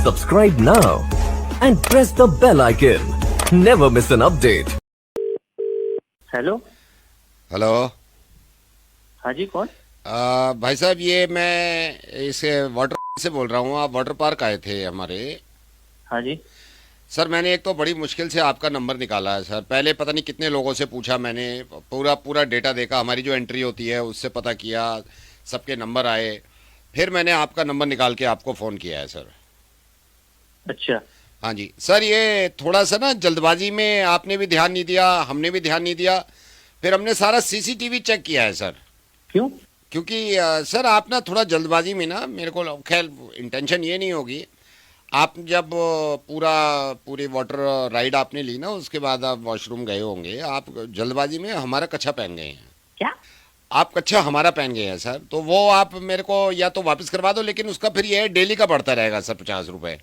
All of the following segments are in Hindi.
Subscribe now and press the bell icon. Never miss an update. Hello. Hello. हाँ जी, कौन? भाई साहब, ये मैं इसे वाटर से बोल रहा हूँ। आप वाटर पार्क आए थे हमारे। हाँ जी। सर, मैंने एक तो बड़ी मुश्किल से आपका नंबर निकाला है सर। पहले पता नहीं कितने लोगों से पूछा मैंने, पूरा पूरा डेटा देखा, हमारी जो एंट्री होती है उससे पता किया, सबके नंबर आए, फिर मैंने आपका नंबर निकाल के आपको फ़ोन किया है सर। अच्छा। हाँ जी सर, ये थोड़ा सा ना जल्दबाजी में आपने भी ध्यान नहीं दिया, हमने भी ध्यान नहीं दिया, फिर हमने सारा सीसीटीवी चेक किया है सर। क्यों? क्योंकि सर आप ना थोड़ा जल्दबाजी में ना, मेरे को खैर इंटेंशन ये नहीं होगी, आप जब पूरी वाटर राइड आपने ली ना, उसके बाद आप वॉशरूम गए होंगे, आप जल्दबाजी में हमारा कच्छा पहन गए हैं। क्या? आप कच्छा हमारा पहन गए हैं सर, तो वो आप मेरे को या तो वापस करवा दो, लेकिन उसका फिर ये डेली का बढ़ता रहेगा सर, 50 रुपए।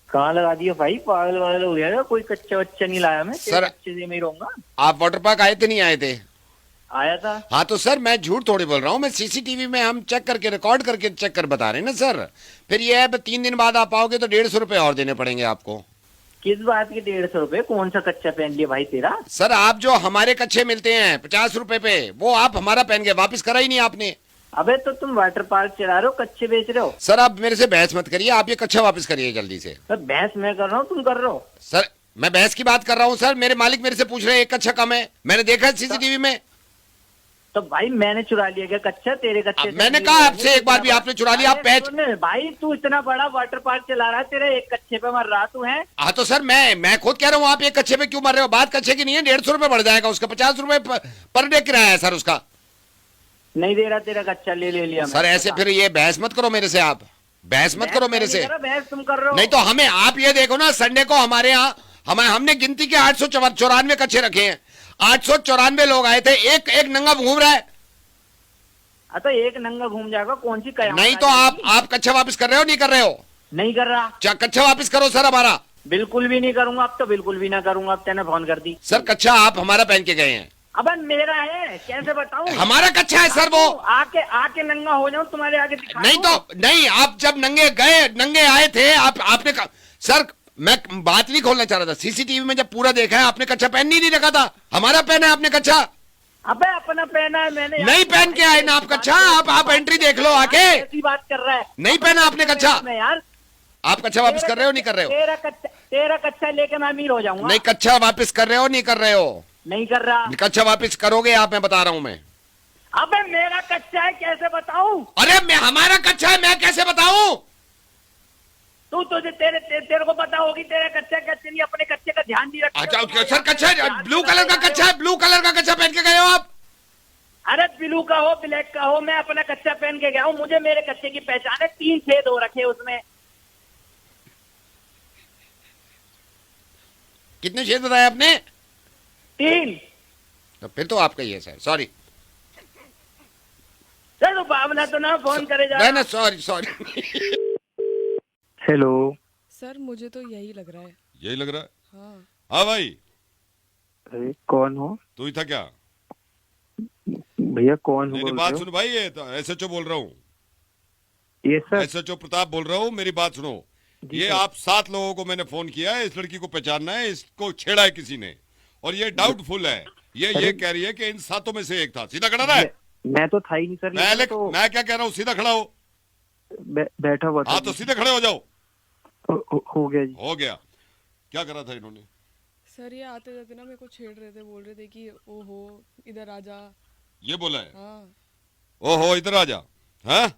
कहाँ लगा दिया भाई? पागल वागल हो गया? कोई कच्चा वच्चा नहीं लाया मैं, सर, कच्चे से में ही रहूंगा। आप वाटर पार्क आए थे नहीं आए थे? आया था। हाँ तो सर मैं झूठ थोड़ी बोल रहा हूँ, मैं सीसीटीवी में हम चेक करके रिकॉर्ड करके चेक कर बता रहे हैं ना सर। फिर ये है 3 दिन बाद आप आओगे तो 150 रुपए और देने पड़ेंगे आपको। किस बात के 150 रुपए? कौन सा कच्चा पहन लिया भाई तेरा? सर आप जो हमारे कच्चे मिलते हैं 50 रुपए पे, वो आप हमारा पहन गए, वापस करा ही नहीं आपने। अबे तो तुम वाटर पार्क चला रहे हो, कच्चे बेच रहे हो? सर आप मेरे से बहस मत करिए, आप ये कच्चा वापस करिए जल्दी से। सर बहस मैं कर रहा हूँ, तुम कर रहे हो? सर मैं बहस की बात कर रहा हूँ सर, मेरे मालिक मेरे से पूछ रहे हैं एक कच्चा कम है, मैंने देखा है सीसीटीवी में। तो भाई मैंने चुरा लिया क्या कच्चा तेरे कच्चे से? मैंने कहा आपसे एक बार भी आपने चुरा लिया, आप पैच। भाई तू इतना बड़ा वाटर पार्क चला रहा है, तेरे एक कच्चे पे मर रहा तू है। हाँ तो सर मैं खुद कह रहा हूँ, आप एक कच्चे पे क्यों मर रहे हो? बात कच्चे की नहीं है, 150 रुपए बढ़ जाएगा उसका, 50 रुपए पर डे किराया है सर उसका। नहीं दे रहा तेरा कच्चा, ले लिया सर ऐसे फिर ये बहस मत करो मेरे से, आप बहस मत करो मेरे से। बहस तुम कर रहे हो। नहीं तो हमें आप ये देखो ना, संडे को हमारे यहाँ हमने गिनती के 894 कच्चे रखे हैं, 894 लोग आए थे, एक एक नंगा घूम रहा है। तो एक नंगा घूम जाएगा, कौन सी कयामत? नहीं तो आप कच्चा वापस कर रहे हो नहीं कर रहे हो? नहीं कर रहा। कच्चा वापस करो सर हमारा। बिल्कुल भी नहीं करूंगा, अब तो बिल्कुल भी ना करूंगा, अब तेने फोन कर दी। सर कच्चा आप हमारा पहन के गए हैं। अब मेरा है, कैसे बताऊं? हमारा कच्चा है सर वो। आके नंगा हो जाऊं तुम्हारे आगे दिखा नहीं दूं? तो नहीं, आप जब नंगे आए थे आपने सर मैं बात नहीं खोलना चाह रहा था, सीसीटीवी में जब पूरा देखा है आपने कच्चा पहन नहीं रखा था, हमारा पहना है आपने कच्चा। अबे अपना पहना है मैंने। नहीं पहन के आए ना आप कच्चा, आप एंट्री देख लो आके। ऐसी बात कर रहा है? नहीं पहना आपने कच्चा। मैं यार, आप कच्चा वापस कर रहे हो नहीं कर रहे हो? तेरा कच्चा लेके मैं अमीर हो जाऊंगा। नहीं, कच्चा वापस कर रहे हो नहीं कर रहे हो? नहीं कर रहा। कच्चा वापस करोगे आप, मैं बता रहा हूं मैं। अबे मेरा कच्चा है, कैसे बताऊं? अरे मैं हमारा कच्चा है, मैं कैसे बताऊं? तू तुझे तेरे को पता होगी तेरा कच्चा क्या, तेरी अपने कच्चे का ध्यान नहीं रखता। अच्छा सर, कच्चा है, ब्लू कलर का कच्चा है, ब्लू कलर का कच्चा पहन के गए हो आप? अरे ब्लू का हो ब्लैक का हो, मैं अपना कच्चा पहन के गया हूँ, मुझे मेरे कच्चे की पहचान है। 3 छेद हो रखे उसमें। कितने छेद बताए आपने? 3। तो फिर तो आपका ही है सर, सॉरी। चलो भावना तो ना फोन करे जा। ना सॉरी। हेलो सर, मुझे तो यही लग रहा है। यही लग रहा है? हाँ। हाँ भाई, अरे कौन हो तू ही था क्या? भैया? कौन हो? मेरी बात सुन भाई, ये तो एसएचओ बोल रहा हूँ, ये सर एसएचओ प्रताप बोल रहा हूँ, मेरी बात सुनो। ये सर। आप 7 लोगों को मैंने फोन किया है, इस लड़की को पहचानना है, इसको छेड़ा है किसी ने, और ये डाउटफुल है। ये कह रही है कि इन 7 में से एक था। सीधा खड़ा रहा है। मैं तो था ही नहीं सर। मैं क्या कह रहा हूँ, सीधा खड़ा हो। बैठा हुआ था। हाँ तो सीधे खड़े हो जाओ। हो गया जी। हो गया। क्या करा था इन्होंने? सर ये आते जाते ना मेरे को छेड़ रहे थे, बोल रहे थे कि ओहो इधर आ जा। ये बोला है? हाँ। ओहो इधर आ जा। हाँ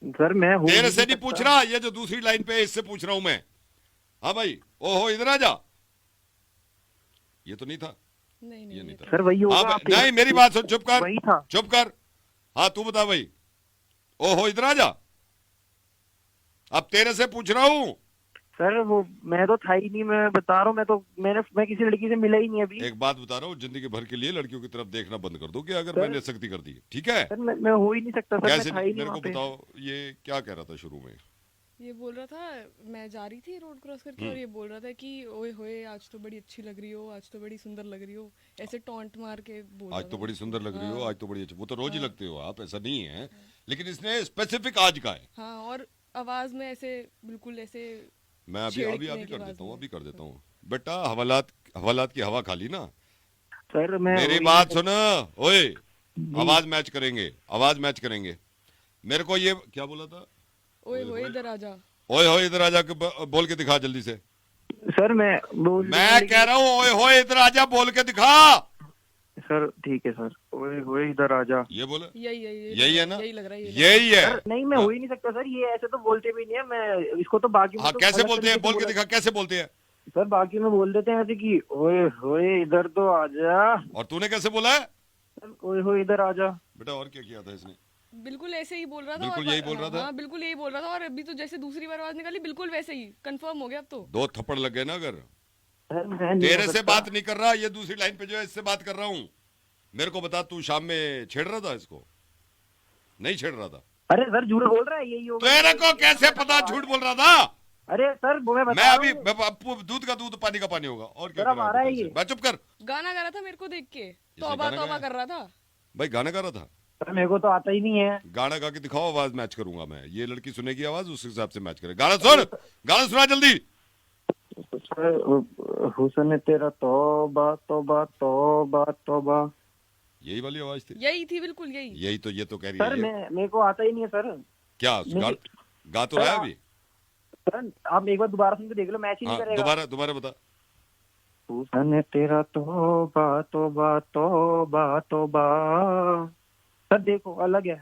सर मैं तेरे से नहीं पूछ रहा, ये जो दूसरी लाइन पे है इससे पूछ रहा हूं मैं। हाँ भाई, ओहो इधर आ जा। ये तो नहीं था। नहीं ये नहीं था सर, वही होगा। हाँ नहीं, मेरी बात सुन, चुप कर। वही था। चुप कर। हाँ तू बता भाई। ओहो इधर आ जा, अब तेरे से पूछ रहा हूं। सर वो मैं तो था ही नहीं, मैं बता रहा हूँ। मैं किसी लड़की से मिला ही नहीं अभी। एक बात बता रहा हूँ, जिंदगी भर के लिए लड़कियों की तरफ देखना बंद कर दो कि अगर मैंने सख्ती कर दी, ठीक है? सर मैं हो ही नहीं सकता सर, कैसे? मैं था ही नहीं मेरे को वहाँ पे। बताओ, ये क्या कह रहा था शुरू में? ये बोल रहा था, मैं जा रही थी रोड क्रॉस करके और ये बोल रहा था कि ओए होए आज तो बड़ी अच्छी लग रही हो, आज तो बड़ी सुंदर लग रही हो, ऐसे टॉन्ट मार के बोल रहा आज तो था। बड़ी सुंदर लग रही हो, हाँ। आज तो बड़ी अच्छी। वो तो रोज ही लगते हो आप, ऐसा नहीं है, लेकिन इसने स्पेसिफिक आज का है। हाँ, और आवाज में ऐसे बिल्कुल ऐसे मैं अभी छिड़कने अभी की कर आवाज देता हूँ, में। अभी कर देता हूँ। बेटा हवालात हवालात की हवा खा ली ना। सर मैं मेरी वही- बात सुन, ओए, आवाज मैच करेंगे, आवाज मैच करेंगे। मेरे को ये क्या बोला था? ओए होए इधर आजा। ओए होए इधर आजा के बोल के दिखा जल्दी से। सर मैं बोल रहा हूँ, मैं लेकिन- कह रहा हूँ ओए होए इधर आजा बोल के दिखा। सर ठीक है सर, ओए ओए इधर आजा। ये बोले, यही यही है ना, यही लग रहा है यही है। सर नहीं, मैं हो ही नहीं सकता सर, ये ऐसे तो बोलते भी नहीं है। मैं इसको तो बाकी में हाँ तो कैसे अलग बोलते हैं, तरीके से बोल के बोला- दिखा कैसे बोलते हैं। सर बाकी में बोल देते हैं ऐसे कि ओए होए इधर तो आजा। और तूने कैसे बोला है? सर, ओए होए इधर आजा। बेटा और क्या किया था इसने? बिल्कुल ऐसे ही बोल रहा था। बिल्कुल और यही बोल रहा था? हाँ बिल्कुल यही बोल रहा था। और अभी तो जैसे दूसरी बार आवाज निकाली बिल्कुल वैसे ही कंफर्म हो गया अब तो। 2 थप्पड़ लग गए ना अगर। सर मैं नहीं तेरे हो से सकता। बात नहीं कर रहा, ये दूसरी लाइन पे जो है इससे बात कर रहा हूँ। मेरे को बता, तू शाम में छेड़ रहा था इसको? नहीं छेड़ रहा था? अरे सर झूठ बोल रहा है, यही होगा। तेरे को कैसे पता झूठ बोल रहा था? अरे सर वो मैं मैं बता अभी रहा हूँ। दूध का दूध पानी का पानी होगा। और क्या सर, अब कर रहा आ रहा है है ये। मैं चुप कर। गाना गा रहा था मेरे को देख के, तौबा गाना तौबा गाया? कर रहा था। भाई गाना गा रहा था? सर मेरे को तो आता ही नहीं है। गाना गा के दिखाओ, आवाज मैच करूंगा मैं। ये लड़की सुनेगी आवाज, उस हिसाब से मैच करे। गाना सुन, गाना सुना जल्दी। सर हुस्न तेरा तौबा तौबा तौबा तौबा। यही वाली आवाज थी? यही थी बिल्कुल यही। यही तो, ये तो कह रही सर है ये। मेरे को आता ही नहीं है सर। क्या गा तो रहा है अभी? सर आप एक बार दोबारा सुन के देख लो, मैच ही नहीं हाँ करेगा। दोबारा दोबारा बता। हुस्न तेरा तौबा तौबा तौबा तौबा। सर देखो अलग है।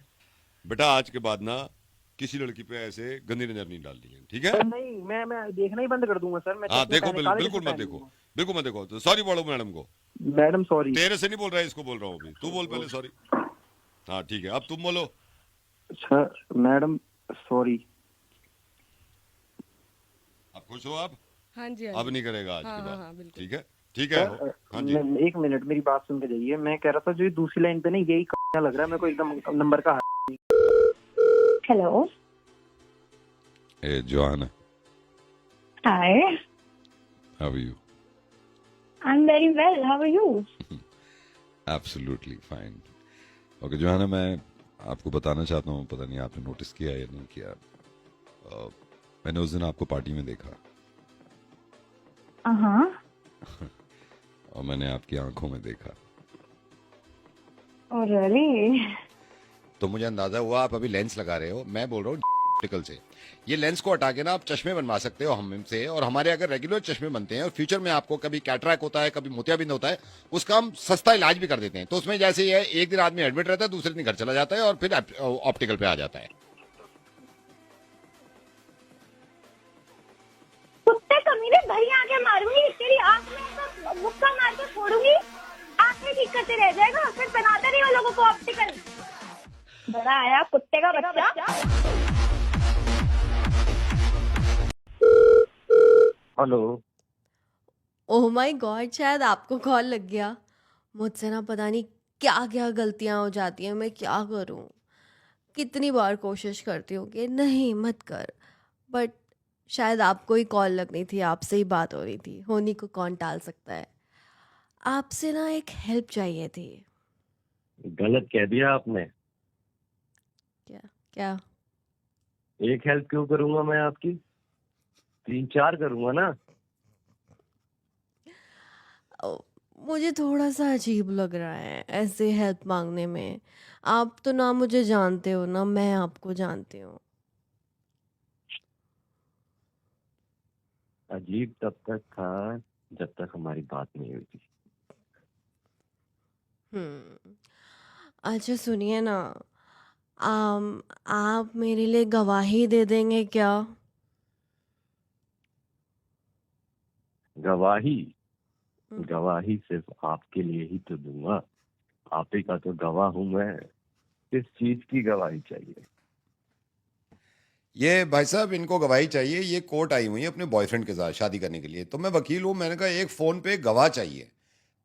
बेटा आज के बाद ना किसी लड़की पे ऐसे गंदी नजर नहीं डालनी है, ठीक है? सर नहीं, मैं देखना ही बंद कर दूंगा सर। मैं हाँ चश्मे देखो, पहने, काले बिल्कुल चश्मे मत पहन देखो, लूंगा। बिल्कुल मत देखो। तो सॉरी बोलो मैडम को। Madam sorry. तेरे से नहीं बोल रहा है, इसको बोल रहा हूँ अभी। तू बोल पहले सॉरी। हाँ ठीक है, अब तुम बोलो। Sir madam sorry. अब खुश हो आप? हाँ जी हाँ अब जी। नहीं करेगा आज हाँ, के हाँ, बाद, हाँ, बिल्कुल। ठीक है? ठीक है, हाँ जी। एक मिनट मेरी बात सुन के जाइए। मैं कह रहा था जो ये दूसरी लाइन पे नहीं, यही लग रहा है मेरे को एकदम नंबर का। Hello. Hey Joanna, Hi. how are you? I'm very well. How are you? Absolutely fine. Okay Joanna, मैं आपको बताना चाहता हूँ, पता नहीं आपने नोटिस किया या नहीं किया। मैंने उस दिन आपको पार्टी में देखा Uh-huh. और मैंने आपकी आंखों में देखा। Oh, really? तो मुझे अंदाजा हुआ आप अभी लेंस लगा रहे हो। मैं बोल रहा हूँ ऑप्टिकल से। ये लेंस को हटा के ना आप चश्मे बनवा सकते हो हमसे, और हमारे अगर रेगुलर चश्मे बनते हैं और फ्यूचर में आपको कभी कैटरैक्ट होता है, कभी मोतियाबिंद होता है, उसका हम सस्ता इलाज भी कर देते हैं। तो उसमें जैसे ये है, एक दिन आदमी एडमिट रहता है, दूसरे दिन घर चला जाता है और फिर ऑप्टिकल पे आ जाता है। कुत्ते कमीने भरी आंखें मारूंगी, तेरी आंख में ऐसा मुक्का मार के फोड़ूंगी, आंखें ठीक करते रह जाएगा, फिर बनाते नहीं वो लोगों को ऑप्टिकल। बड़ा आया कुत्ते का बच्चा। हेलो। ओह माय गॉड, शायद आपको कॉल लग गया। मुझसे ना पता नहीं क्या क्या गलतियां हो जाती हैं, मैं क्या करूं। कितनी बार कोशिश करती हूँ कि नहीं मत कर, बट शायद आपको ही कॉल लगनी थी, आपसे ही बात हो रही थी। होनी को कौन टाल सकता है। आपसे ना एक हेल्प चाहिए थी। गलत कह दिया आपने। क्या क्या? एक हेल्प क्यों करूंगा मैं आपकी, 3-4 करूंगा ना। ओ, मुझे थोड़ा सा अजीब लग रहा है ऐसे हेल्प मांगने में। आप तो ना मुझे जानते हो ना मैं आपको जानती हूँ। अजीब तब तक था जब तक हमारी बात नहीं हुई थी। अच्छा सुनिए ना, आप मेरे लिए गवाही दे देंगे क्या? गवाही? गवाही सिर्फ आपके लिए ही तो दूंगा। आप ही का तो गवाह हूं मैं। किस चीज की गवाही चाहिए? ये भाई साहब इनको गवाही चाहिए। ये कोर्ट आई हुई है अपने बॉयफ्रेंड के साथ शादी करने के लिए। तो मैं वकील हूँ, मैंने कहा एक फ़ोन पे गवाह चाहिए।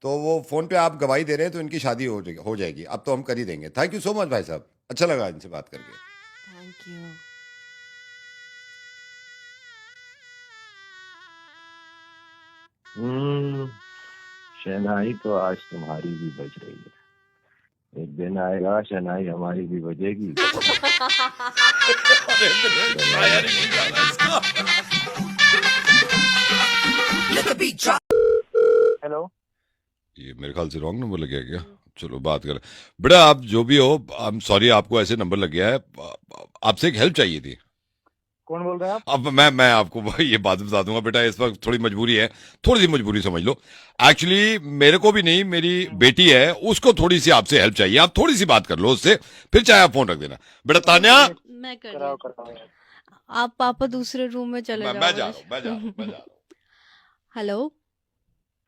तो वो फ़ोन पे आप गवाही दे रहे हैं तो इनकी शादी हो जाएगी। अब तो हम कर ही देंगे। थैंक यू सो मच भाई साहब, अच्छा लगा इनसे बात करके। Thank you. शहनाई तो आज तुम्हारी भी बज रही है। एक दिन आएगा शनाई हमारी भी बजेगी। हेलो। ये मेरे ख्याल से रॉन्ग नंबर लग गया क्या? चलो बात करें। बेटा आप जो भी हो, आई एम सॉरी आपको ऐसे नंबर लग गया है। आपसे एक हेल्प चाहिए थी। कौन बोल रहे हैं आप? अब मैं आपको ये बात बता दूंगा बेटा, इस वक्त थोड़ी मजबूरी है, थोड़ी सी मजबूरी समझ लो। एक्चुअली मेरे को भी नहीं, मेरी बेटी है, उसको थोड़ी सी आपसे हेल्प चाहिए। आप थोड़ी सी बात कर लो उससे, फिर चाहे आप फोन रख देना। बेटा तान्या, मैं कर कराओ रही कराओ यार। हूँ। आप पापा दूसरे रूम में चले मैं जा जाओ। रहा हूँ। Hello,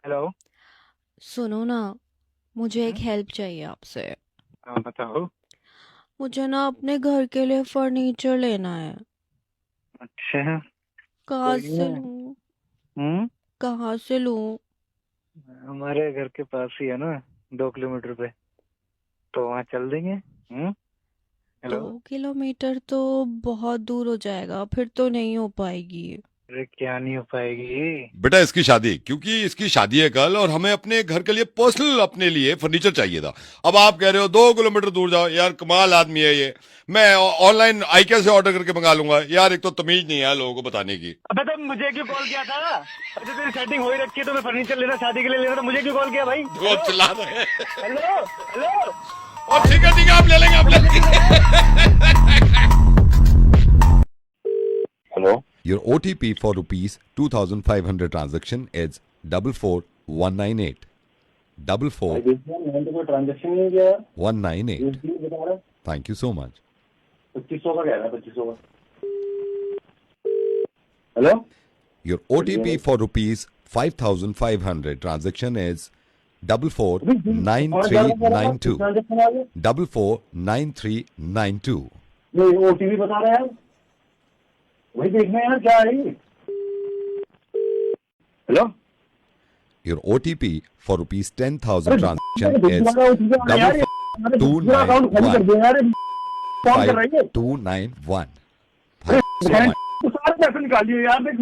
hello. सुनो ना, मुझे एक हेल्प चाहिए आपसे। हाँ बताओ। मुझे ना अपने घर के लिए फर्नीचर लेना है। अच्छा। कहाँ कोई से नहीं। लूँ? कहाँ से लूँ? हमारे घर के पास ही है ना, 2 किलोमीटर पे, तो वहाँ चल देंगे। हेलो। 2 किलोमीटर तो बहुत दूर हो जाएगा, फिर तो नहीं हो पाएगी। अरे क्या नहीं हो पाएगी? बेटा इसकी शादी, क्योंकि इसकी शादी है कल, और हमें अपने घर के लिए पर्सनल अपने लिए फर्नीचर चाहिए था। अब आप कह रहे हो 2 किलोमीटर दूर जाओ, यार कमाल आदमी है ये। मैं ऑनलाइन आईकिया से ऑर्डर करके मंगा लूंगा यार। एक तो तमीज नहीं है लोगों को बताने की। अबे तो मुझे क्यों कॉल किया था? अरे तेरी सेटिंग हो ही रखी है, तो मैं फर्नीचर लेना, शादी के लिए लेना, तो मुझे क्यों कॉल किया भाई? वो चिल्ला रहे हैं। Hello hello. और ठीक है आप ले लेंगे, आप ले लेंगे। Hello. Your OTP for rupees 2,500 transaction is 44198. 44198. Transaction नहीं किया। 198. Thank you so much. 2500 का कह रहा है, 2500 का। Hello. Your OTP for rupees 5,500 transaction is 449392. 449392. नहीं ओटीपी बता रहे हैं, वही देखना है यार क्या है ये। Hello. Your OTP for rupees 10,000 transaction is 291. Thank you so much. तो सारे पैसे निकालिए यार, देख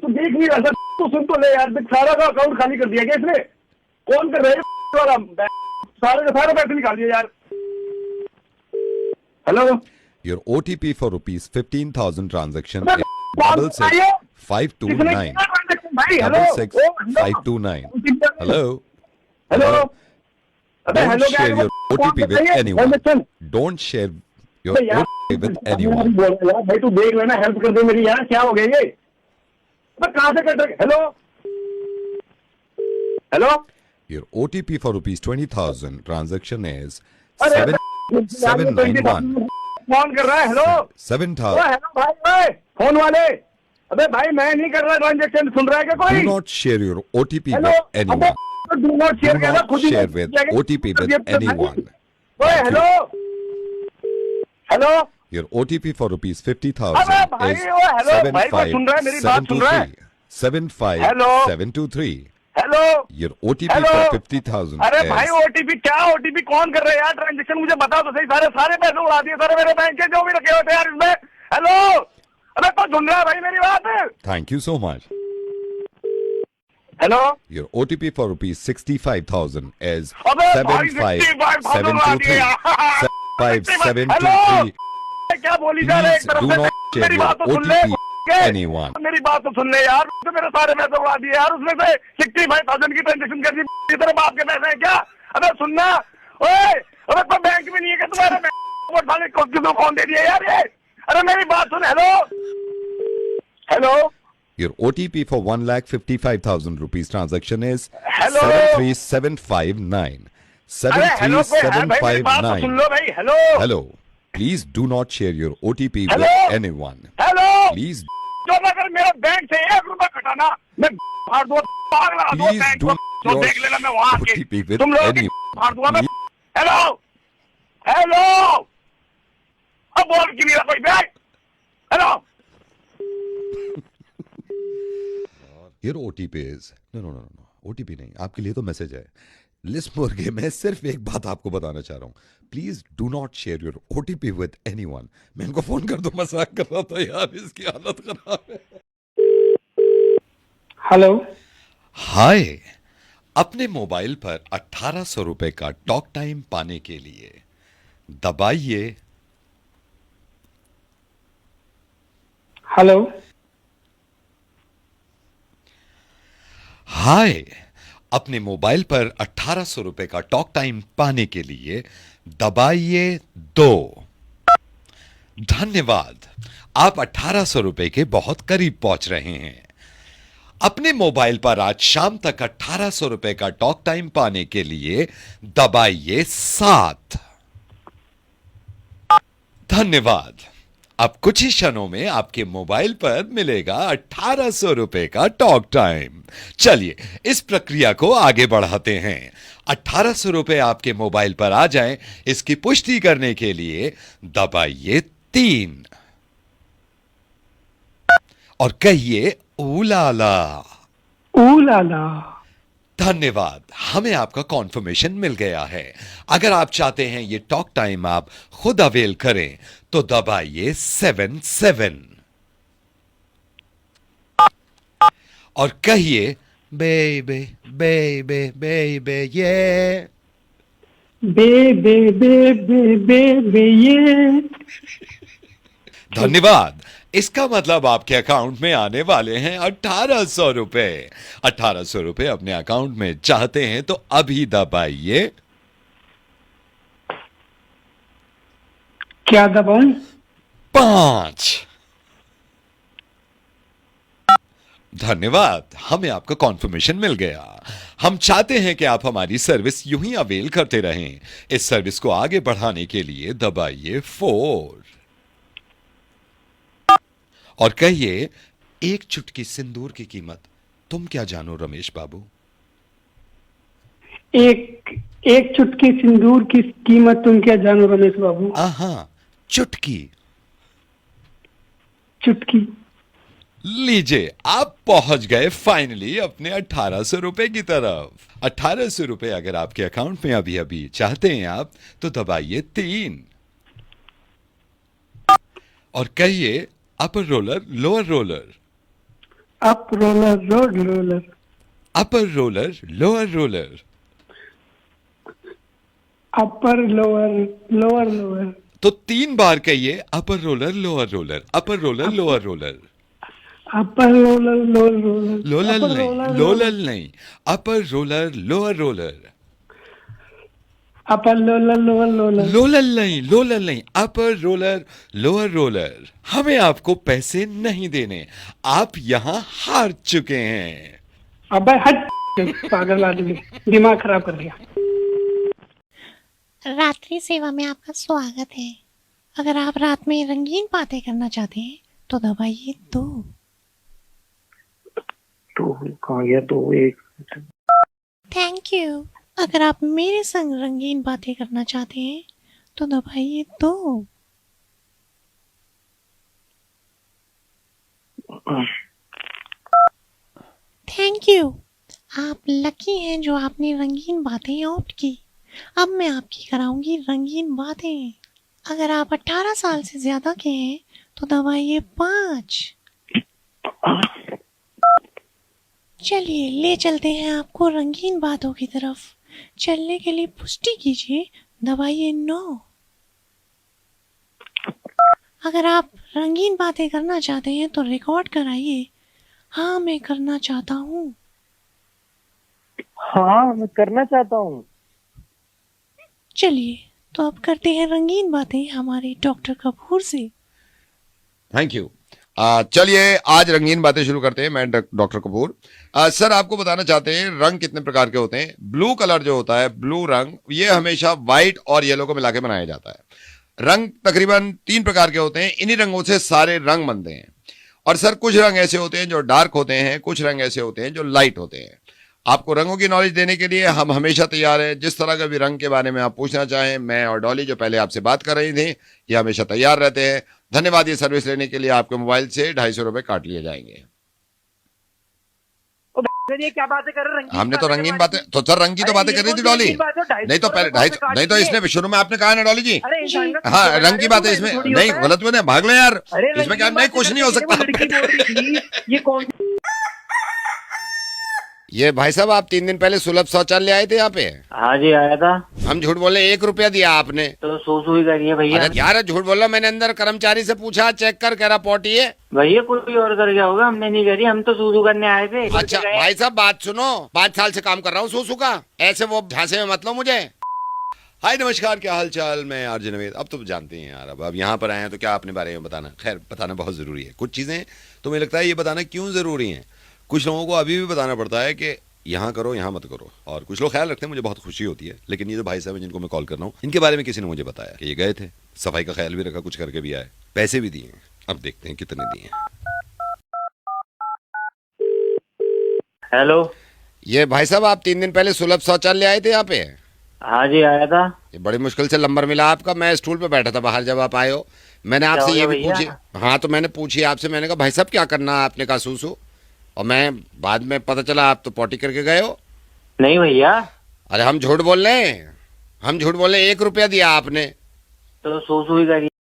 तू देख नहीं रहा, तू सुन तो ले यार, देख सारा का अकाउंट खाली कर दिया क्या इसने? कौन कर रहा है वाला? सारे के सारे पैसे निकालिए यार। Hello. Your OTP for rupees 15,000 transaction is 66529. 66529. Hello. Hello. Don't share your OTP with anyone. Don't share your OTP with anyone. भाई तू देख लेना, हेल्प कर दे मेरी यार, क्या हो गया ये? कहाँ से कर रहे? Hello hello. Your OTP for rupees 20,000 transaction is अरे 7791. कौन कर रहा है? हेलो। 7,000. हेलो भाई, ओए फोन वाले। अबे भाई मैं नहीं कर रहा ट्रांजेक्शन, सुन रहा है क्या कोई? Do not share your OTP hello. with anyone. Do not share Do कहना, not खुद ही share with OTP with anyone. ओए hello hello. Your OTP for rupees अबे 50,000 भाई, is ओ हेलो भाई, कोई सुन रहा है? मेरी बात सुन रहा है? 75723. Hello. Your OTP hello. for 50,000 अरे is भाई ओटीपी क्या? ओटीपी कौन कर रहा है यार? ट्रांजेक्शन मुझे बता तो सही। सारे पैसे उड़ा दिए सारे मेरे बैंक के, जो भी रखे होते यार इसमें। हेलो। अबे तो सुन रहा है भाई मेरी बात? Thank you so much. Hello. Your OTP for rupees 65,000 is अबे भाई 75723. 75723. क्या बोली जा रहे हैं? एक Please तरफ do से not share मेरी your बात तो सुन ले। OTP anyone. मेरी बात तो सुन ले यार, तो मेरे सारे पैसे उड़ा दिए यार, उसमें से 65,000 की ट्रांजेक्शन कर दी। तेरे बाप के पैसे हैं क्या? अबे सुनना, ओए अबे तो बैंक में नहीं है क्या तुम्हारे? वोट डाले किसको कौन दे दिया यार ये? अरे मेरी बात सुन। Hello hello. Your OTP for 1,55,000 rupees transaction is Hello. 73759. अरे हेलो कोई है भाई? मेरी बात तो सुन 73759. लो भाई। Hello Hello. Please do not share your OTP Hello. with anyone. Hello. Please, जो अगर मेरे बैंक से 1 रुपया कटाना, मैं फाड़ दूंगा, पाग लगा दूंगा please बैंक do को। not तो देख लेना मैं वहां के OTP with तुम लोग anyone. फाड़ दूंगा मैं। Please. Hello hello. अब बोल क्यों नहीं रहा कोई bank? Hello. Your OTP is no. OTP नहीं, आपके लिए तो मैसेज है। लिस्मोर के मैं सिर्फ एक बात आपको बताना चाह रहा हूँ। Please do not share your OTP with anyone. मैं इनको फोन कर दूं, मजाक कर रहा था यार, इसकी हालत खराब है। हेलो। हाय, अपने मोबाइल पर 1800 रुपए का टॉक टाइम पाने के लिए दबाइए। हेलो। हाय, अपने मोबाइल पर 1800 रुपए का टॉक टाइम पाने के लिए दबाइए 2। धन्यवाद, आप 1800 रुपए के बहुत करीब पहुंच रहे हैं। अपने मोबाइल पर आज शाम तक 1800 रुपए का टॉक टाइम पाने के लिए दबाइए 7। धन्यवाद, अब कुछ ही क्षणों में आपके मोबाइल पर मिलेगा 1800 रुपए का टॉक टाइम। चलिए इस प्रक्रिया को आगे बढ़ाते हैं। 1800 रुपए आपके मोबाइल पर आ जाएं, इसकी पुष्टि करने के लिए दबाइए 3 और कहिए ऊलाला। ऊलाला। धन्यवाद, हमें आपका कॉन्फर्मेशन मिल गया है। अगर आप चाहते हैं ये टॉक टाइम आप खुद अवेल करें तो दबाइए 7 और कहिए बेबे बेबे बेबे ये। बेबे बेबे बेबे ये। धन्यवाद, इसका मतलब आपके अकाउंट में आने वाले हैं 1800 रुपए। 1800 रुपए अपने अकाउंट में चाहते हैं तो अभी दबाइए। क्या दबाऊं? 5। धन्यवाद, हमें आपका कॉन्फर्मेशन मिल गया। हम चाहते हैं कि आप हमारी सर्विस यूं ही अवेल करते रहें। इस सर्विस को आगे बढ़ाने के लिए दबाइए 4 और कहिए एक चुटकी सिंदूर की कीमत तुम क्या जानो रमेश बाबू। एक चुटकी सिंदूर की कीमत तुम क्या जानो रमेश बाबू। हाँ, चुटकी। चुटकी। लीजिए, आप पहुंच गए फाइनली अपने 1800 रुपए की तरफ। 1800 रुपए अगर आपके अकाउंट में अभी अभी चाहते हैं आप तो दबाइए 3 और कहिए upper roller lower roller. Up roller road roller. Upper roller lower roller. Upper lower lower lower. तो 3 बार कहिए upper roller lower roller, upper roller lower roller. Upper roller lower roller. लोलल नहीं, लोलल नहीं, upper roller lower roller. Upper लोलर लोअर लोलर। लोलल नहीं, लोलल नहीं, अपर रोलर लोअर रोलर। हमें आपको पैसे नहीं देने, आप यहां हार चुके हैं। अबे हट पागल आदमी, दिमाग खराब कर दिया। रात्रि सेवा में आपका स्वागत है। अगर आप रात में रंगीन बातें करना चाहते हैं तो दबाइए 2। तो कहाँ गया? तो एक। Thank you. अगर आप मेरे संग रंगीन बातें करना चाहते हैं तो दबाइए 2। Thank you. आप लकी हैं जो आपने रंगीन बातें ऑप्ट की। अब मैं आपकी कराऊंगी रंगीन बातें। अगर आप 18 साल से ज्यादा के हैं तो दबाइए 5। चलिए ले चलते हैं आपको रंगीन बातों की तरफ। चलने के लिए पुष्टि कीजिए, दबाइए 9। अगर आप रंगीन बातें करना चाहते हैं तो रिकॉर्ड कराइए, हाँ मैं करना चाहता हूँ। हाँ मैं करना चाहता हूँ। चलिए तो अब करते हैं रंगीन बातें हमारे डॉक्टर कपूर से। Thank you. चलिए आज रंगीन बातें शुरू करते हैं। मैं डॉक्टर कपूर। सर आपको बताना चाहते हैं रंग कितने प्रकार के होते हैं। ब्लू कलर जो होता है, ब्लू रंग, ये हमेशा व्हाइट और येलो को मिला के बनाया जाता है। रंग तकरीबन 3 प्रकार के होते हैं। इन्हीं रंगों से सारे रंग बनते हैं। और सर कुछ रंग ऐसे होते हैं जो डार्क होते हैं, कुछ रंग ऐसे होते हैं जो लाइट होते हैं। आपको रंगों की नॉलेज देने के लिए हम हमेशा तैयार हैं। जिस तरह का भी रंग के बारे में आप पूछना चाहें, मैं और डॉली जो पहले आपसे बात कर रही थी, ये हमेशा तैयार रहते हैं। धन्यवाद। ये सर्विस लेने के लिए आपके मोबाइल से 250 रुपए काट लिए जाएंगे। ये क्या बातें कर रहे हैं? हमने तो रंगीन बातें, तो सर रंग की तो बातें कर रही थी डॉली। नहीं तो पहले नहीं तो इसने शुरू में आपने कहा ना डॉली जी। हाँ रंग की बात है इसमें। नहीं गलत हुआ, भाग लो यार। इसमें क्या नहीं, कुछ नहीं हो सकता। ये कौन? ये भाई साहब आप 3 दिन पहले सुलभ शौचालय आए थे यहाँ पे? हाँ जी आया था। हम झूठ बोले, 1 रुपया दिया आपने। तो सू ही करिए भैया। अरे यार झूठ बोला, मैंने अंदर कर्मचारी से पूछा, चेक कर, कह रहा पॉटी है। भैया कोई और कर गया होगा, हमने नहीं करी, हम तो सूसू करने आए थे। अच्छा भाई साहब बात सुनो, 5 साल से काम कर रहा हूँ सूसू का, ऐसे वो झांसे में मत लो मुझे। हाय नमस्कार, क्या हाल चाल। मैं आरजे नवेद। अब तो जानते हैं यार, अब यहाँ पर आए हैं तो क्या अपने बारे में बताना। खैर बताना बहुत ज़रूरी है। कुछ चीज़ें तो मुझे लगता है ये बताना क्यों ज़रूरी हैं। कुछ लोगों को अभी भी बताना पड़ता है कि यहाँ करो यहाँ मत करो, और कुछ लोग ख्याल रखते हैं, मुझे बहुत खुशी होती है। लेकिन ये जो भाई साहब हैं जिनको मैं कॉल कर रहा हूँ, इनके बारे में किसी ने मुझे बताया कि ये गए थे, सफाई का ख्याल भी रखा, कुछ करके भी आए, पैसे भी दिए। अब देखते हैं कितने दिए। हेलो। ये भाई साहब आप 3 दिन पहले सुलभ शौचालय आए थे यहाँ पे? हाँ जी आया था। ये बड़ी मुश्किल से नंबर मिला आपका। मैं स्टूल पे बैठा था बाहर जब आप आए हो। मैंने आपसे हो ये गया भी भैया? पूछी, हाँ तो मैंने पूछी आपसे, मैंने कहा भाई साहब क्या करना है, आपने कहा सूसू, और मैं बाद में पता चला आप तो पॉटी करके गए हो। नहीं भैया। अरे हम झूठ बोल रहे हैं, हम झूठ बोल रहे हैं, 1 रुपया दिया आपने। तो सूसू ही करिए।